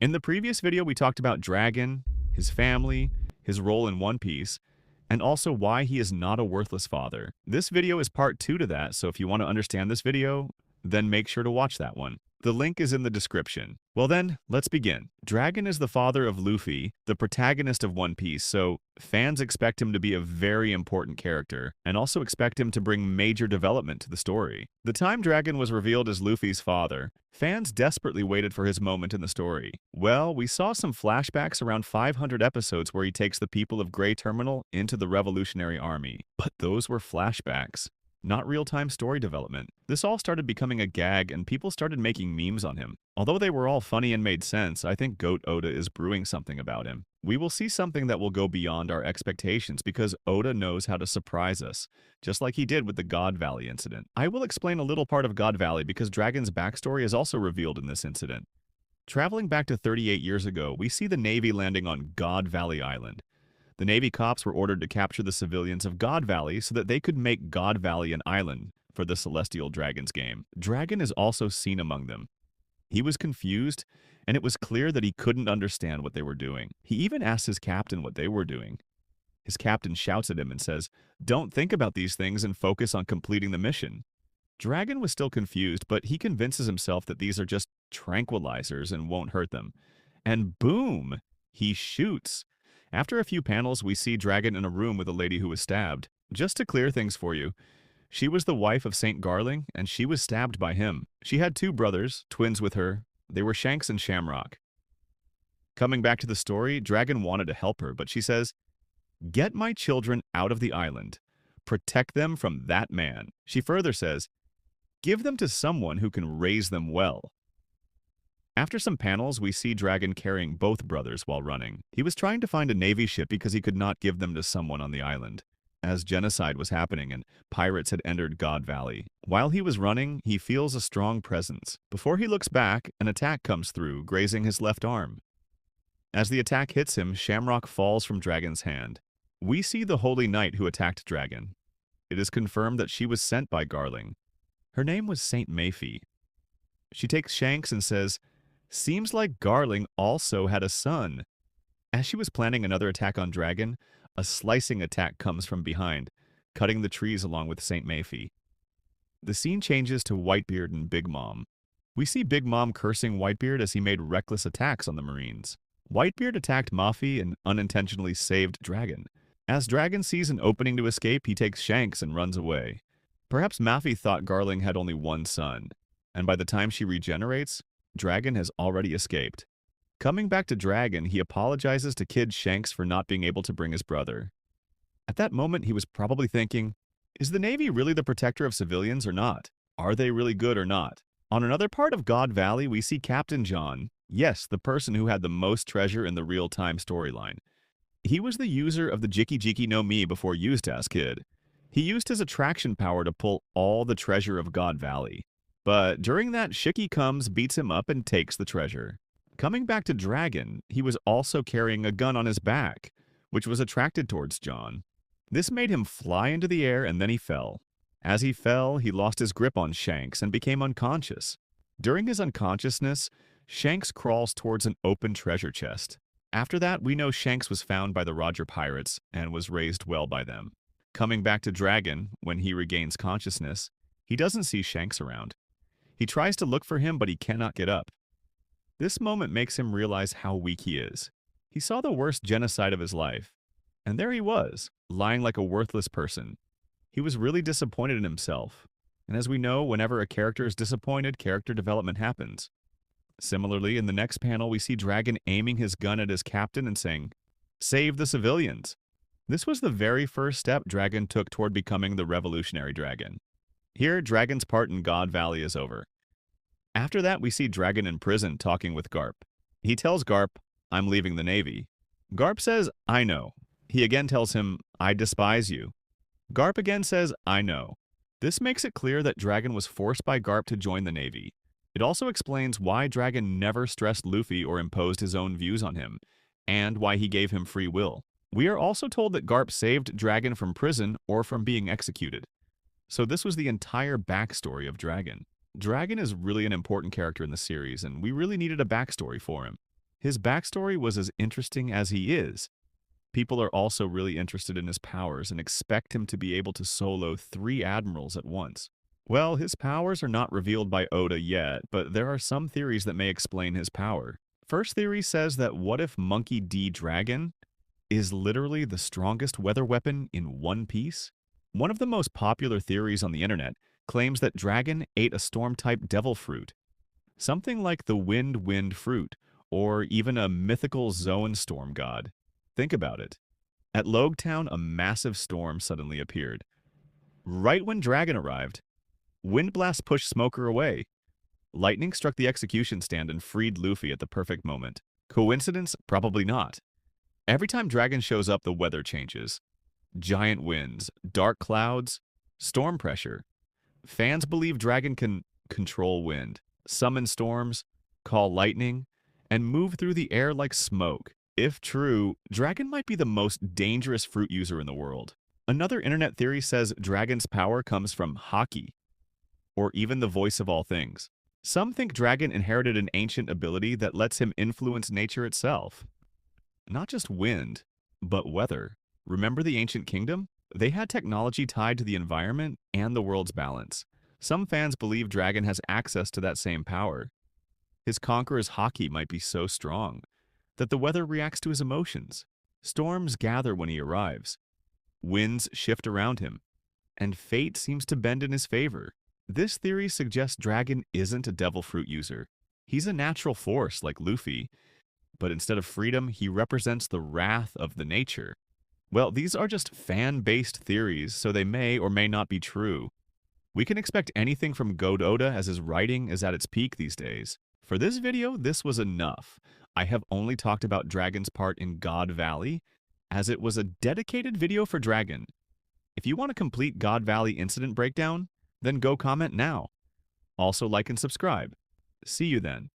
In the previous video, we talked about Dragon, his family, his role in One Piece, and also why he is not a worthless father. This video is part 2 to that, so if you want to understand this video, then make sure to watch that one. The link is in the description. Well then, let's begin. Dragon is the father of Luffy, the protagonist of One Piece, so fans expect him to be a very important character, and also expect him to bring major development to the story. The time Dragon was revealed as Luffy's father, fans desperately waited for his moment in the story. Well, we saw some flashbacks around 500 episodes where he takes the people of Grey Terminal into the Revolutionary Army. But those were flashbacks, not real-time story development. This all started becoming a gag and people started making memes on him. Although they were all funny and made sense, I think Goat Oda is brewing something about him. We will see something that will go beyond our expectations because Oda knows how to surprise us, just like he did with the God Valley incident. I will explain a little part of God Valley because Dragon's backstory is also revealed in this incident. Traveling back to 38 years ago, we see the Navy landing on God Valley Island. The Navy cops were ordered to capture the civilians of God Valley so that they could make God Valley an island for the Celestial Dragons game. Dragon is also seen among them. He was confused, and it was clear that he couldn't understand what they were doing. He even asked his captain what they were doing. His captain shouts at him and says, "Don't think about these things and focus on completing the mission." Dragon was still confused, but he convinces himself that these are just tranquilizers and won't hurt them. And boom! He shoots. After a few panels, we see Dragon in a room with a lady who was stabbed. Just to clear things for you, she was the wife of Saint Garling, and she was stabbed by him. She had 2 brothers, twins with her. They were Shanks and Shamrock. Coming back to the story, Dragon wanted to help her, but she says, "Get my children out of the island. Protect them from that man." She further says, "Give them to someone who can raise them well." After some panels, we see Dragon carrying both brothers while running. He was trying to find a Navy ship because he could not give them to someone on the island, as genocide was happening and pirates had entered God Valley. While he was running, he feels a strong presence. Before he looks back, an attack comes through, grazing his left arm. As the attack hits him, Shamrock falls from Dragon's hand. We see the Holy Knight who attacked Dragon. It is confirmed that she was sent by Garling. Her name was Saint Mayfie. She takes Shanks and says, "Seems like Garling also had a son." As she was planning another attack on Dragon, a slicing attack comes from behind, cutting the trees along with Saint Mayfie. The scene changes to Whitebeard and Big Mom. We see Big Mom cursing Whitebeard as he made reckless attacks on the Marines. Whitebeard attacked Mafi and unintentionally saved Dragon. As Dragon sees an opening to escape, he takes Shanks and runs away. Perhaps Mafi thought Garling had only one son, and by the time she regenerates, Dragon has already escaped. Coming back to Dragon, he apologizes to Kid Shanks for not being able to bring his brother. At that moment, he was probably thinking, is the Navy really the protector of civilians or not? Are they really good or not? On another part of God Valley, we see Captain John. Yes, the person who had the most treasure in the real-time storyline. He was the user of the Jiki Jiki no Mi before used as Kid. He used his attraction power to pull all the treasure of God Valley. But during that, Shiki comes, beats him up, and takes the treasure. Coming back to Dragon, he was also carrying a gun on his back, which was attracted towards John. This made him fly into the air and then he fell. As he fell, he lost his grip on Shanks and became unconscious. During his unconsciousness, Shanks crawls towards an open treasure chest. After that, we know Shanks was found by the Roger Pirates and was raised well by them. Coming back to Dragon, when he regains consciousness, he doesn't see Shanks around. He tries to look for him, but he cannot get up. This moment makes him realize how weak he is. He saw the worst genocide of his life, and there he was, lying like a worthless person. He was really disappointed in himself, and as we know, whenever a character is disappointed, character development happens. Similarly, in the next panel, we see Dragon aiming his gun at his captain and saying, "Save the civilians." This was the very first step Dragon took toward becoming the Revolutionary Dragon. Here, Dragon's part in God Valley is over. After that, we see Dragon in prison talking with Garp. He tells Garp, "I'm leaving the Navy." Garp says, "I know." He again tells him, "I despise you." Garp again says, "I know." This makes it clear that Dragon was forced by Garp to join the Navy. It also explains why Dragon never stressed Luffy or imposed his own views on him, and why he gave him free will. We are also told that Garp saved Dragon from prison or from being executed. So this was the entire backstory of Dragon. Dragon is really an important character in the series, and we really needed a backstory for him. His backstory was as interesting as he is. People are also really interested in his powers and expect him to be able to solo 3 admirals at once. Well, his powers are not revealed by Oda yet, but there are some theories that may explain his power. First theory says that what if Monkey D. Dragon is literally the strongest weather weapon in One Piece? One of the most popular theories on the internet claims that Dragon ate a storm-type devil fruit, something like the wind fruit, or even a mythical Zoan storm god. Think about it. At Logtown, a massive storm suddenly appeared. Right when Dragon arrived, Wind Blast pushed Smoker away. Lightning struck the execution stand and freed Luffy at the perfect moment. Coincidence? Probably not. Every time Dragon shows up, the weather changes. Giant winds, dark clouds, storm pressure. Fans believe Dragon can control wind, summon storms, call lightning, and move through the air like smoke. If true, Dragon might be the most dangerous fruit user in the world. Another internet theory says Dragon's power comes from Haki, or even the voice of all things. Some think Dragon inherited an ancient ability that lets him influence nature itself. Not just wind, but weather. Remember the ancient kingdom? They had technology tied to the environment and the world's balance. Some fans believe Dragon has access to that same power. His conqueror's Haki might be so strong that the weather reacts to his emotions. Storms gather when he arrives. Winds shift around him, and fate seems to bend in his favor. This theory suggests Dragon isn't a devil fruit user. He's a natural force like Luffy, but instead of freedom, he represents the wrath of the nature. Well, these are just fan-based theories, so they may or may not be true. We can expect anything from Goat Oda as his writing is at its peak these days. For this video, this was enough. I have only talked about Dragon's part in God Valley, as it was a dedicated video for Dragon. If you want a complete God Valley incident breakdown, then go comment now. Also like and subscribe. See you then.